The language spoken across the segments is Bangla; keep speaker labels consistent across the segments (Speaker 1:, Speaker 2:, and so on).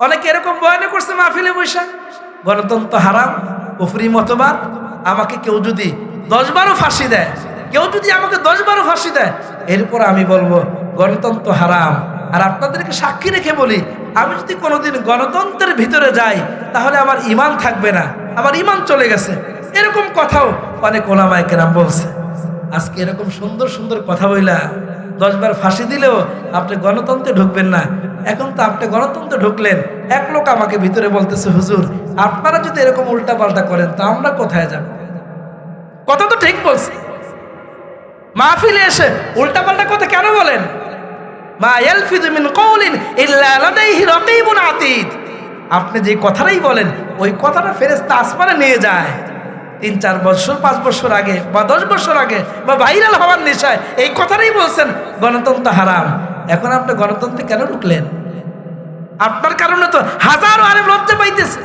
Speaker 1: অনেকে এরকম বয়ানে করছে মাহফিলে বৈশা, গণতন্ত্র হারাম, কুফরি মতবাদ। আমাকে কেউ যদি 10-12 ফাঁসি দেয়, কেউ যদি আমাকে 10-12 ফাঁসি দেয়, এরপর আমি বলবো গণতন্ত্র হারাম। আর আপনাদেরকে সাক্ষী রেখে বলি, আমি যদি কোনোদিন গণতন্ত্রের ভিতরে যাই তাহলে আমার ঈমান থাকবে না, আমার ঈমান চলে গেছে। এরকম কথাও অনেক ওলামায়ে কেরাম বলছে। আজকে এরকম সুন্দর সুন্দর কথা বইলা 10 বার ফাঁসি দিলেও আপনি গণতন্ত্রে ঢুকবেন না। এখন তো আপনি গণতন্ত্রে ঢুকলেন, এক লোক আমাকে ভিতরে বলতেছে, হুজুর আপনারা যদি এরকম উল্টা পাল্টা করেন তো আমরা কোথায় যাব? কথা তো ঠিক বলছি। মাহফিলে এসে উল্টা পাল্টা কথা কেন বলেন? মা ইয়ালফিযু মিন কাওলিন ইল্লা লাদাইহি রাকীবুন আতীদ। আপনি যে কথাটাই বলেন ওই কথাটা ফেরেশতা আসমানে নিয়ে যায়। 3-4 বছর 5 বছর আগে বা 10 বছর আগে বা ভাইরাল হওয়ার নেশায় এই কথাটাই বলছেন গণতন্ত্র হারাম। এখন আপনি গণতন্ত্রে কেন ঢুকলেন? আপনার কারণে তো হাজারো আলেম লজ্জা পাইতেছে।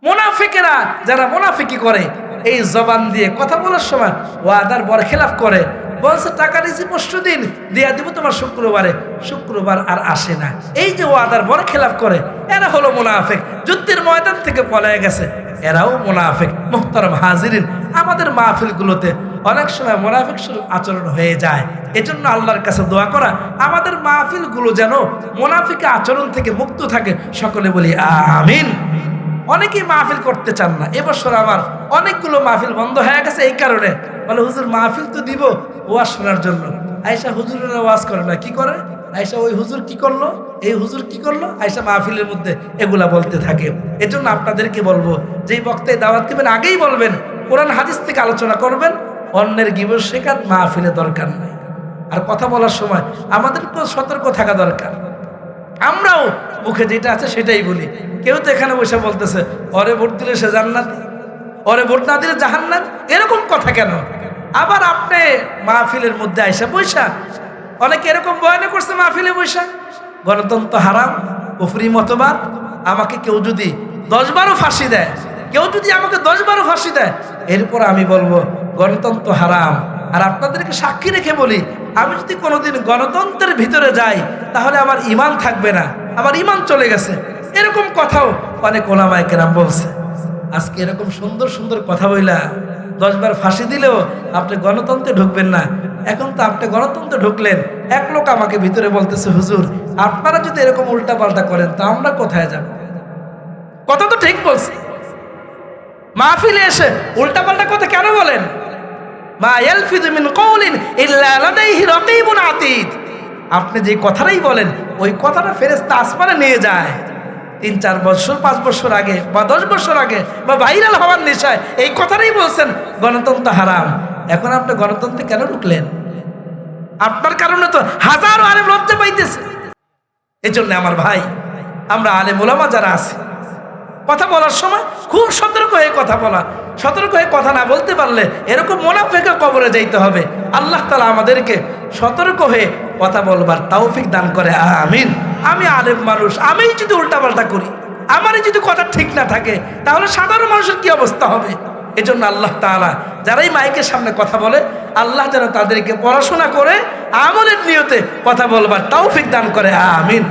Speaker 1: মুনাফিকেরা যারা মুনাফিকি করে, এই জবান দিয়ে কথা বলার সময় ওয়াদার বরখেলাপ করে, বলছে টাকা দিছি 25 দিন দিয়া দিব তোমার শুক্রবারে, শুক্রবার আর আসে না। এই যে ওয়াদার বরখেলাপ করে, এরা হলো মুনাফিক। যুদ্ধের ময়দান থেকে পলায় গেছে, এরাও মুনাফিক। মুহতারাম হাজিরিন, আমাদের মাহফিলগুলোতে অনেক সময় মুনাফিক স্বরূপ আচরণ হয়ে যায়। এজন্য আল্লাহর কাছে দোয়া করা, আমাদের মাহফিলগুলো যেন মুনাফিক আচরণ থেকে মুক্ত থাকে। সকলে বলি আমিন। অনেকেই মাহফিল করতে চান না। এবছর আমার অনেকগুলো মাহফিল বন্ধ হয়ে গেছে এই কারণে। বলে হুজুর মাহফিল তো দিব ওয়াজ শোনার জন্য, আয়েশা হুজুরেরা ওয়াজ করে না। কি করে? আয়েশা ওই হুজুর কি করলো, এই হুজুর কি করলো, আয়েশা মাহফিলের মধ্যে এগুলা বলতে থাকে। এজন্য আপনাদেরকে বলবো, যেই বক্তায় দাওয়াত দিবেন আগেই বলবেন কোরআন হাদিস থেকে আলোচনা করবেন। অন্যের গীবত শেখার মাহফিলে দরকার নাই। আর কথা বলার সময় আমাদেরকেও সতর্ক থাকা দরকার। আমরাও মুখে যেটা আছে সেটাই বলি। কেউ তো এখানে বসে বলতেছে ওরে ভোট দিলে সে জান্নাত, ওরে ভোট না দিলে জাহান্নাম। এরকম কথা কেন? আবার আপনি মাহফিলের মধ্যে আইসা বৈশা, অনেকে এরকম বয়ানে করছে মাহফিলে বৈশা, গণতন্ত্র হারাম, কুফরি মতবাদ। আমাকে কেউ যদি 10-12 ফাঁসি দেয়, কেউ যদি আমাকে 10-12 ফাঁসি দেয়, এরপর আমি বলবো গণতন্ত্র হারাম। আর আপনাদেরকে সাক্ষী রেখে বলি, আমি যদি কোনোদিন গণতন্ত্রের ভিতরে যাই তাহলে আমার ঈমান থাকবে না, আমার ঈমান চলে গেছে। এরকম কথাও অনেক ওলামায়ে কেরাম বলছে। আজকে এরকম সুন্দর সুন্দর কথা বইলা 10 বার ফাঁসি দিলেও আপনি গণতন্ত্রে ঢুকবেন না। এখন তো আপনি গণতন্ত্রে ঢুকলেন, এক লোক আমাকে ভিতরে বলতেছে, হুজুর আপনারা যদি এরকম উল্টা পাল্টা করেন তো আমরা কোথায় যাব? কথা তো ঠিক বলছি। মাহফিলে এসে উল্টা পাল্টা কথা কেন বলেন? মা ইয়ালফিযু মিন কাওলিন ইল্লা লাদাইহি রাকীবুন আতীদ। আপনি যে কথাটাই বলেন ওই কথাটা ফেরেশতা আসমানে নিয়ে যায়। 3-4 বছর 5 বছর আগে বা 10 বছর আগে বা ভাইরাল হওয়ার নেশায় এই কথাটাই বলছেন গণতন্ত্র হারাম। এখন আপনি গণতন্ত্রে কেন ঢুকলেন? আপনার কারণে তো হাজারো আলেম লজ্জা পাইতেছে। এজন্য আমার ভাই, আমরা আলেম ওলামা যারা আছি, কথা বলার সময় খুব সতর্ক হয়ে কথা বলা। সতর্ক হয়ে কথা না বলতে পারলে এরকম মুনাফিকের কবরে যাইতে হবে। আল্লাহ তাআলা আমাদেরকে সতর্ক হয়ে কথা বলবার তৌফিক দান করে আমিন। আমি আলেম মানুষ, আমি যদি উল্টাপাল্টা করি, আমারই যদি কথা ঠিক না থাকে, তাহলে সাধারণ মানুষের কি অবস্থা হবে? এজন্য আল্লাহ তাআলা যারাই মাইকের সামনে কথা বলে, আল্লাহ যেন তাদেরকে পড়াশোনা করে আমলের নিয়তে কথা বলবার তৌফিক দান করে আমিন।